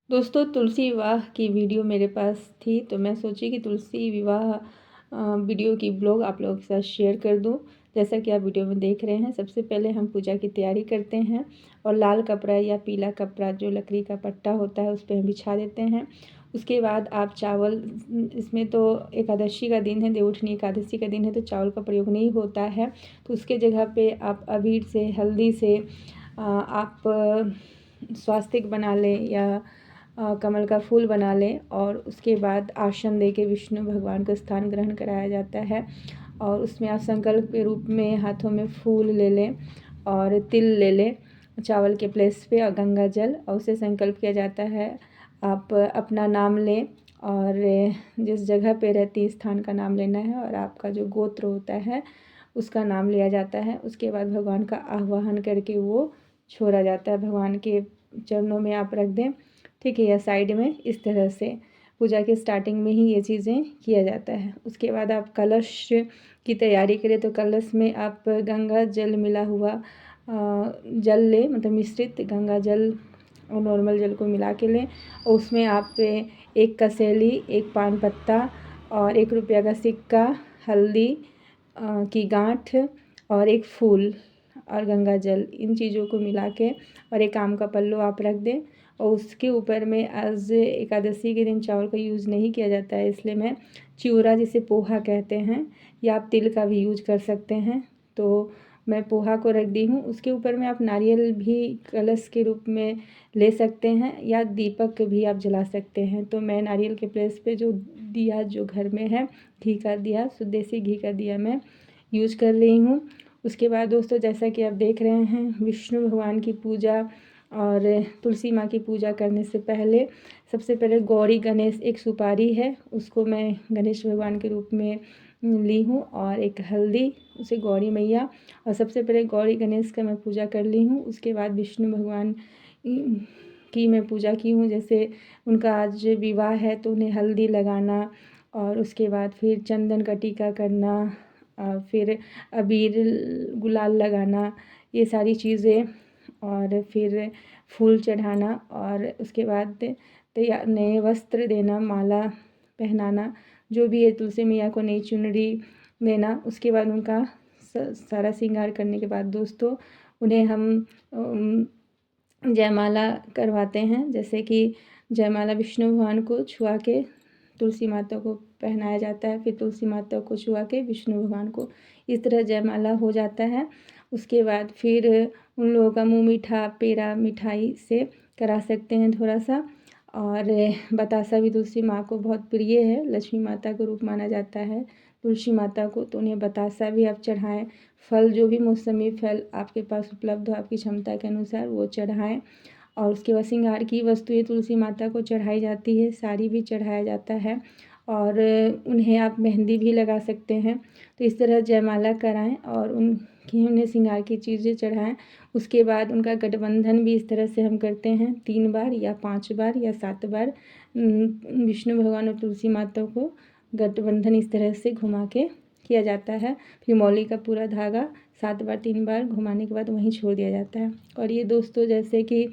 दोस्तों, तुलसी विवाह की वीडियो मेरे पास थी, तो मैं सोची कि तुलसी विवाह वीडियो की ब्लॉग आप लोगों के साथ शेयर कर दूं। जैसा कि आप वीडियो में देख रहे हैं, सबसे पहले हम पूजा की तैयारी करते हैं और लाल कपड़ा या पीला कपड़ा जो लकड़ी का पट्टा होता है उस पर हम बिछा देते हैं। उसके बाद आप चावल, इसमें तो एकादशी का दिन है, देवउठनी एकादशी का दिन है, तो चावल का प्रयोग नहीं होता है। तो उसके जगह पे आप अबीर से, हल्दी से आप स्वास्तिक बना लें या कमल का फूल बना लें और उसके बाद आसन दे के विष्णु भगवान को स्थान ग्रहण कराया जाता है। और उसमें आप संकल्प के रूप में हाथों में फूल ले लें और तिल ले लें चावल के प्लेस पे और गंगा जल, और उसे संकल्प किया जाता है। आप अपना नाम लें और जिस जगह पे रहती स्थान का नाम लेना है और आपका जो गोत्र होता है उसका नाम लिया जाता है। उसके बाद भगवान का आह्वान करके वो छोड़ा जाता है, भगवान के चरणों में आप रख दें, ठीक है, या साइड में। इस तरह से पूजा के स्टार्टिंग में ही ये चीज़ें किया जाता है। उसके बाद आप कलश की तैयारी करें, तो कलश में आप गंगा जल मिला हुआ जल लें, मतलब मिश्रित गंगा जल और नॉर्मल जल को मिला के लें और उसमें आप एक कसेली, एक पान पत्ता और 1 रुपया का सिक्का, हल्दी की गांठ और एक फूल और गंगा जल, इन चीज़ों को मिला के और एक आम का पल्लू आप रख दें। और उसके ऊपर में आज एकादशी के दिन चावल का यूज़ नहीं किया जाता है, इसलिए मैं चिवड़ा, जिसे पोहा कहते हैं, या आप तिल का भी यूज कर सकते हैं, तो मैं पोहा को रख दी हूँ। उसके ऊपर में आप नारियल भी कलश के रूप में ले सकते हैं या दीपक भी आप जला सकते हैं। तो मैं नारियल के प्लेस पे जो दिया जो घर में है, घी का दिया, शुद्ध देसी घी का दिया मैं यूज कर रही हूँ। उसके बाद दोस्तों, जैसा कि आप देख रहे हैं, विष्णु भगवान की पूजा और तुलसी माँ की पूजा करने से पहले सबसे पहले गौरी गणेश, एक सुपारी है उसको मैं गणेश भगवान के रूप में ली हूँ और एक हल्दी, उसे गौरी मैया, और सबसे पहले गौरी गणेश का मैं पूजा कर ली हूँ। उसके बाद विष्णु भगवान की मैं पूजा की हूँ। जैसे उनका आज विवाह है तो उन्हें हल्दी लगाना और उसके बाद फिर चंदन का टीका करना और फिर अबीर गुलाल लगाना, ये सारी चीज़ें, और फिर फूल चढ़ाना और उसके बाद तैयार नए वस्त्र देना, माला पहनाना, जो भी है, तुलसी मैया को नई चुनरी देना। उसके बाद उनका सारा श्रृंगार करने के बाद दोस्तों उन्हें हम जयमाला करवाते हैं। जैसे कि जयमाला विष्णु भगवान को छुआ के तुलसी माता को पहनाया जाता है, फिर तुलसी माता को छुआ के विष्णु भगवान को, इस तरह जयमाला हो जाता है। उसके बाद फिर उन लोगों का मुँह मीठा, पेड़ा मिठाई से करा सकते हैं थोड़ा सा। और बतासा भी तुलसी माँ को बहुत प्रिय है, लक्ष्मी माता का रूप माना जाता है तुलसी माता को, तो उन्हें बतासा भी आप चढ़ाएं। फल, जो भी मौसमी फल आपके पास उपलब्ध हो आपकी क्षमता के अनुसार वो चढ़ाएं। और उसके बाद श्रृंगार की वस्तुएं तुलसी माता को चढ़ाई जाती है, साड़ी भी चढ़ाया जाता है और उन्हें आप मेहंदी भी लगा सकते हैं। तो इस तरह जयमाला कराएं और उन्हें श्रृंगार की चीज़ें चढ़ाएं। उसके बाद उनका गठबंधन भी इस तरह से हम करते हैं, 3 बार या 5 बार या 7 बार विष्णु भगवान और तुलसी माता को गठबंधन इस तरह से घुमा के किया जाता है। फिर मौली का पूरा धागा 7 बार 3 बार घुमाने के बाद वहीं छोड़ दिया जाता है। और ये दोस्तों, जैसे कि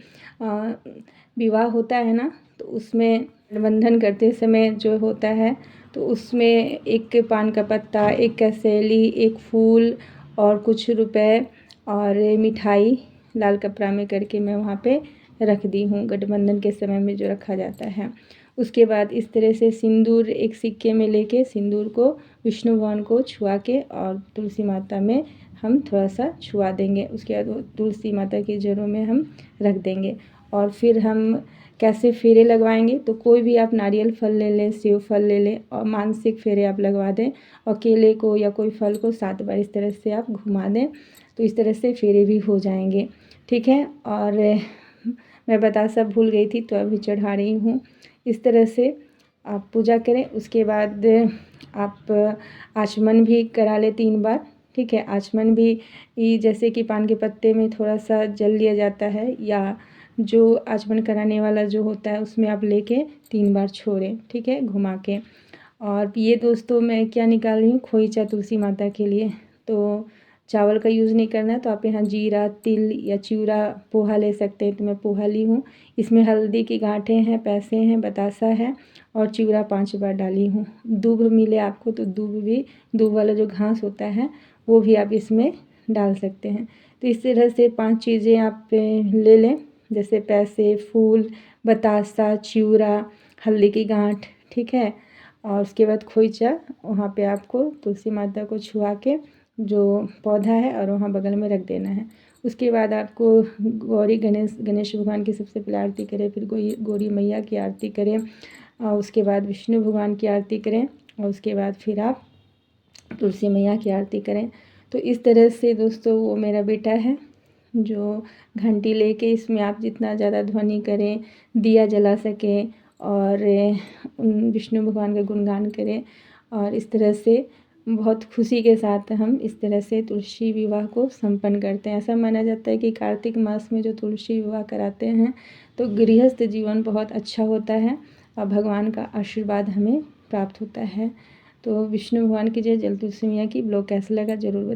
विवाह होता है ना, तो उसमें बंधन करते समय जो होता है, तो उसमें एक पान का पत्ता, एक कसेली, एक फूल और कुछ रुपए और मिठाई लाल कपड़ा में करके मैं वहाँ पे रख दी हूँ, गठबंधन के समय में जो रखा जाता है। उसके बाद इस तरह से सिंदूर एक सिक्के में लेके सिंदूर को विष्णु भगवान को छुआ के और तुलसी माता में हम थोड़ा सा छुआ देंगे। उसके बाद वो तुलसी माता की जड़ों में हम रख देंगे। और फिर हम कैसे फेरे लगवाएंगे, तो कोई भी आप नारियल फल ले लें, सेव फल ले लें और मानसिक फेरे आप लगवा दें और केले को या कोई फल को 7 बार इस तरह से आप घुमा दें, तो इस तरह से फेरे भी हो जाएंगे, ठीक है। और मैं बतासा भूल गई थी तो अभी चढ़ा रही हूँ। इस तरह से आप पूजा करें। उसके बाद आप आचमन भी करा लें 3 बार, ठीक है। आचमन भी जैसे कि पान के पत्ते में थोड़ा सा जल लिया जाता है या जो आचमन कराने वाला जो होता है उसमें आप लेके 3 बार छोड़ें, ठीक है, घुमा के। और ये दोस्तों मैं क्या निकाल रही हूँ, खोइचा तुलसी माता के लिए। तो चावल का यूज़ नहीं करना है तो आप यहाँ जीरा, तिल या चिवड़ा, पोहा ले सकते हैं। तो मैं पोहा ली हूँ। इसमें हल्दी की गांठें हैं, पैसे हैं, बतासा है और चिवड़ा 5 बार डाली हूँ। दूब मिले आपको तो दूब वाला जो घास होता है वो भी आप इसमें डाल सकते हैं। तो इस तरह से 5 चीज़ें आप ले लें, जैसे पैसे, फूल, बतासा, चिवड़ा, हल्दी की गांठ, ठीक है। और उसके बाद खोइचा, वहाँ पे आपको तुलसी माता को छुआ के जो पौधा है और वहाँ बगल में रख देना है। उसके बाद आपको गणेश भगवान की सबसे पहले आरती करें, फिर गौरी मैया की आरती करें और उसके बाद विष्णु भगवान की आरती करें और उसके बाद फिर आप तुलसी मैया की आरती करें। तो इस तरह से दोस्तों वो मेरा बेटा है जो घंटी लेके इसमें आप जितना ज़्यादा ध्वनि करें, दिया जला सकें और विष्णु भगवान का गुणगान करें। और इस तरह से बहुत खुशी के साथ हम इस तरह से तुलसी विवाह को संपन्न करते हैं। ऐसा माना जाता है कि कार्तिक मास में जो तुलसी विवाह कराते हैं तो गृहस्थ जीवन बहुत अच्छा होता है और भगवान का आशीर्वाद हमें प्राप्त होता है। तो विष्णु भगवान की जय, जय तुलसी मैया की। ब्लॉग कैसा लगा ज़रूर बताइए।